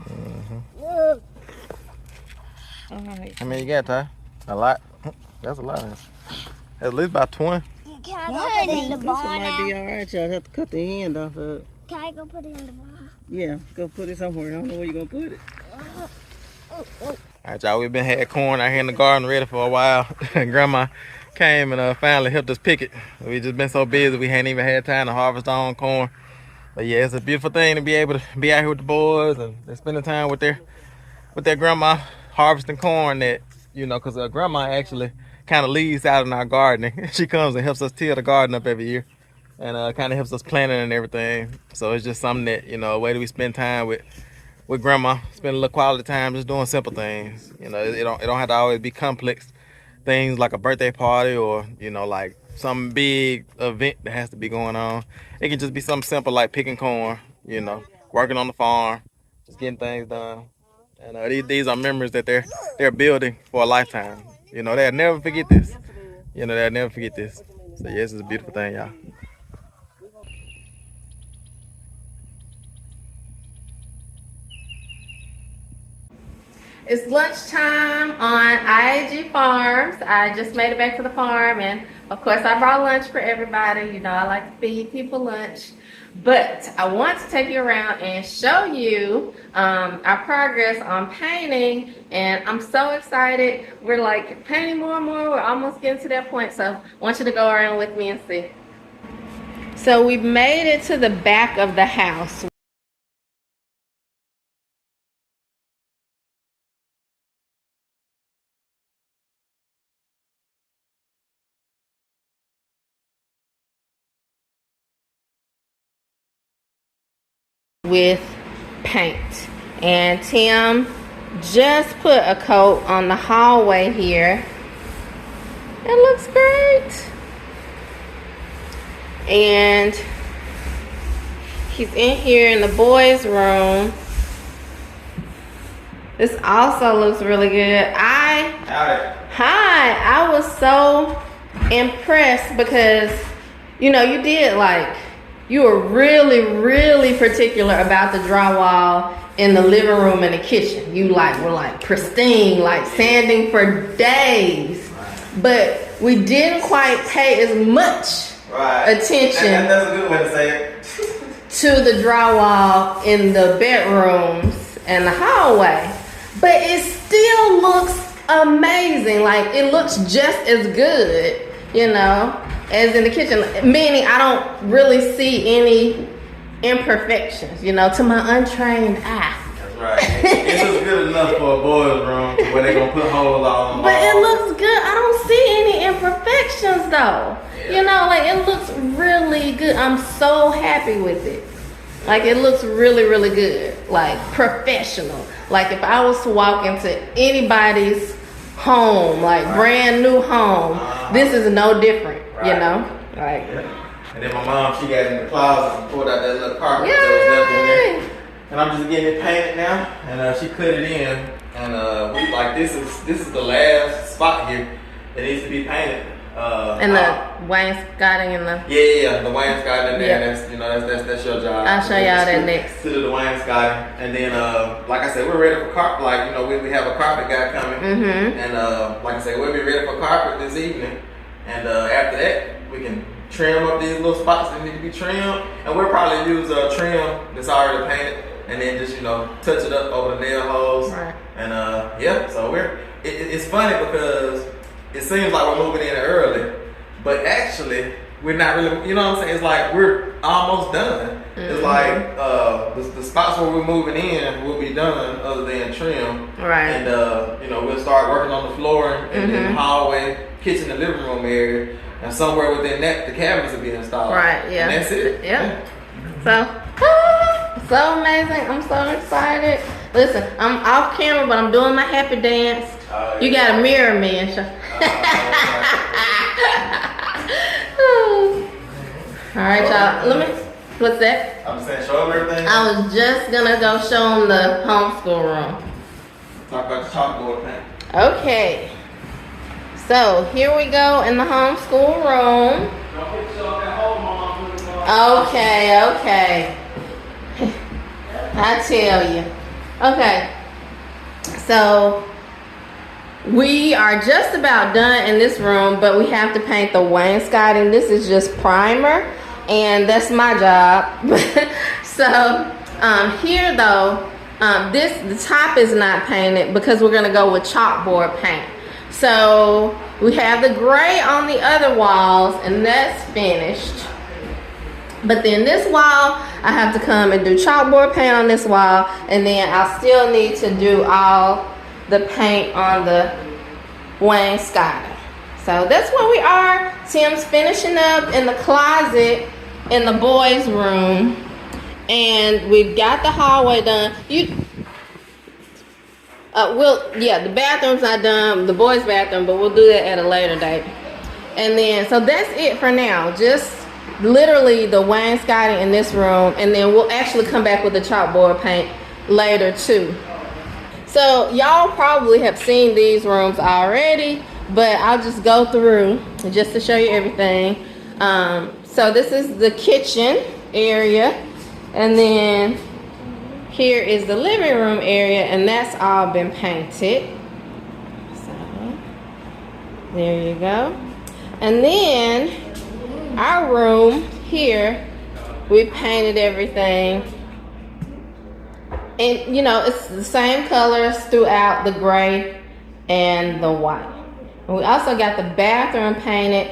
S6: Look.
S4: All right.
S1: How many you got, Ty? A lot. That's a lot. At least about 20.
S6: Can I go put it in the
S4: This
S6: barn
S4: one might be
S6: now?
S4: all right. Y'all have to cut the end off of it.
S6: Can I go put it in the barn?
S4: Yeah, go put it somewhere. I don't know where you're going to put it.
S1: All right, y'all. We've been had corn out here in the garden ready for a while. Grandma came and finally helped us pick it. We just been so busy we hadn't even had time to harvest our own corn. But yeah, it's a beautiful thing to be able to be out here with the boys and spending time with their grandma harvesting corn. That, you know, because grandma actually kind of leads out in our gardening. She comes and helps us till the garden up every year, and kind of helps us planting and everything. So it's just something that, you know, a way that we spend time with grandma, spend a little quality time just doing simple things. You know, it don't have to always be complex things like a birthday party or, you know, like some big event that has to be going on. It can just be something simple like picking corn, you know, working on the farm, just getting things done. And these are memories that they're building for a lifetime. You know, they'll never forget this. You know, they'll never forget this. So yes, it's a beautiful thing, y'all.
S3: It's lunchtime on I.A.G Farms. I just made it back to the farm, and of course I brought lunch for everybody. You know, I like to feed people lunch. But I want to take you around and show you our progress on painting, and I'm so excited. We're like painting more and more. We're almost getting to that point, so I want you to go around with me and see. So we've made it to the back of the house. With paint, and Tim just put a coat on the hallway here. It looks great. And he's in here in the boys' room. This also looks really good. I was so impressed because, you know, you were really particular about the drywall in the living room and the kitchen. You were pristine, sanding for days. But we didn't quite pay as much attention
S1: That's a good way to say it.
S3: to the drywall in the bedrooms and the hallway. But it still looks amazing. It looks just as good, you know, as in the kitchen, meaning I don't really see any imperfections, you know, to my untrained eye.
S1: That's right. It looks good enough for a boys' room where they're going to put holes all on the
S3: But it
S1: wall.
S3: looks good. I don't see any imperfections though.
S1: Yeah.
S3: You know, it looks really good. I'm so happy with it. It looks really good. Professional. If I was to walk into anybody's home, brand new home, this is no different, you know?
S1: Yeah. And then my mom, she got in the closet and pulled out that little carpet.
S3: Yeah.
S1: and I'm just getting it painted now. And she cut it in, and we like this is the last spot here that needs to be painted.
S3: And the wainscoting and the
S1: yeah, the wainscoting in there. That's your job.
S3: I'll show y'all that next.
S1: To the wainscoting, and then like I said, we're ready for carpet. Like we have a carpet guy coming, and like I said, we'll be ready for carpet this evening. And after that, we can trim up these little spots that need to be trimmed, and we'll probably use a trim that's already painted, and then just touch it up over the nail holes.
S3: Right.
S1: And yeah, so it's funny because it seems like we're moving in early, but actually we're not really. You know what I'm saying? It's like we're almost done. It's like the spots where we're moving in will be done, other than trim.
S3: Right.
S1: And we'll start working on the flooring and the hallway, kitchen, and living room area, and somewhere within that the cabinets will be installed.
S3: Right. Yeah.
S1: And that's it.
S3: Yeah. So amazing. I'm so excited. Listen, I'm off camera, but I'm doing my happy dance. You gotta mirror me and show. All right, y'all. What's that?
S1: I'm saying show them everything.
S3: I was just gonna go show them the homeschool room.
S1: Talk about the chalkboard paint.
S3: Okay. So here we go in the homeschool room. Okay. I tell you. Okay. So we are just about done in this room, but we have to paint the wainscoting. This is just primer, and that's my job. So here though, the top is not painted because we're gonna go with chalkboard paint. So we have the gray on the other walls, and that's finished. But then this wall, I have to come and do chalkboard paint on this wall, and then I still need to do all the paint on the wainscoting. So that's where we are. Tim's finishing up in the closet in the boys' room, and we've got the hallway done. The bathroom's not done, the boys' bathroom, but we'll do that at a later date. And then, so that's it for now. Just literally the wainscoting in this room, and then we'll actually come back with the chalkboard paint later too. So y'all probably have seen these rooms already, but I'll just go through just to show you everything. So this is the kitchen area, and then here is the living room area, and that's all been painted. So there you go. And then our room here, we painted everything, and it's the same colors throughout, the gray and the white. And we also got the bathroom painted.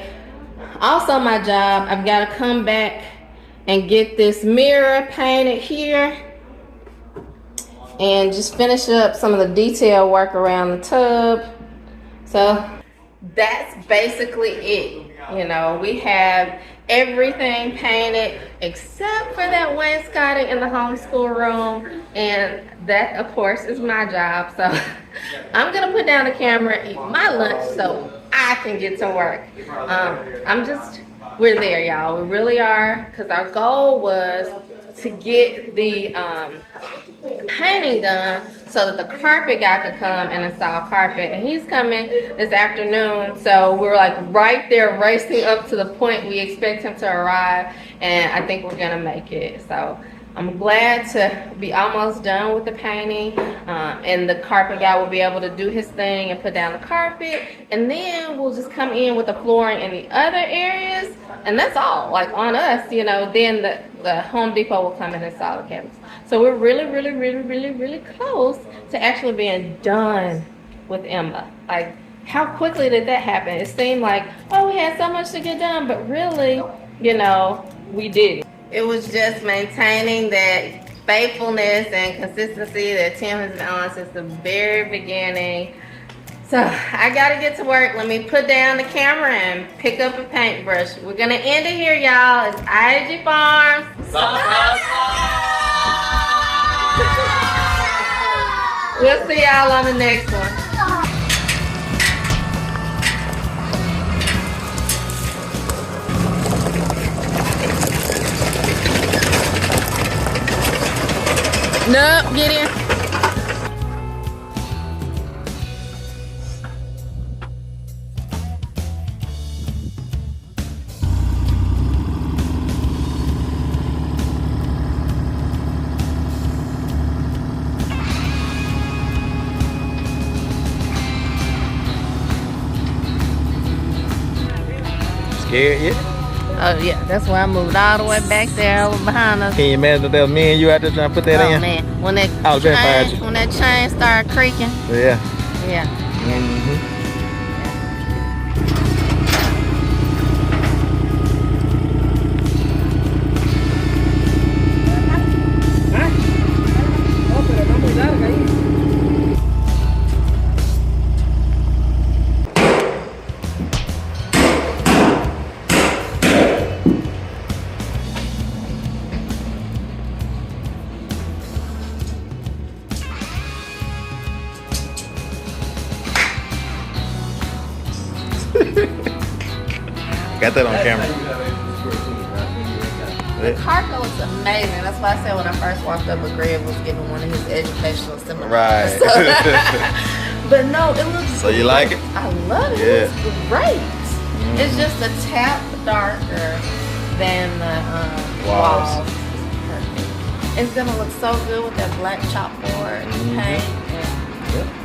S3: Also my job, I've got to come back and get this mirror painted here and just finish up some of the detail work around the tub. So that's basically it. We have everything painted except for that wainscoting in the homeschool room, and that of course is my job. So I'm gonna put down the camera and eat my lunch so I can get to work. We're there, y'all. We really are, because our goal was to get the painting done so that the carpet guy could come and install carpet, and he's coming this afternoon. So we're like right there racing up to the point we expect him to arrive, and I think we're gonna make it. So I'm glad to be almost done with the painting, and the carpet guy will be able to do his thing and put down the carpet, and then we'll just come in with the flooring in the other areas, and that's all, like, on us. Then the Home Depot will come and install the cabinets. So we're really close to actually being done with Emma. Like, how quickly did that happen? It seemed like, we had so much to get done, but really, we did it. It was just maintaining that faithfulness and consistency that Tim has been on since the very beginning. So I gotta get to work. Let me put down the camera and pick up a paintbrush. We're gonna end it here, y'all. It's I.A.G Farms. We'll see y'all on the next one. Nope, get in.
S1: Scared yet?
S3: Oh yeah, that's why I moved all the way back there over behind us.
S1: Can you imagine if that was me and you out there trying to put that
S3: Oh
S1: in?
S3: man, when that
S1: I was behind
S3: chain,
S1: you.
S3: when that chain started creaking,
S1: Yeah.
S3: yeah.
S1: Mm-hmm. Got that on camera.
S3: The carpet looks amazing. That's why I said when I first walked up, Greg was giving one of his educational seminars.
S1: Right.
S3: But no, it looks
S1: So you like it?
S3: I love it.
S1: Yeah.
S3: It looks great. It's just a tap darker than the
S1: Walls.
S3: walls. Perfect. It's gonna look so good with that black chalkboard paint.
S1: Yeah.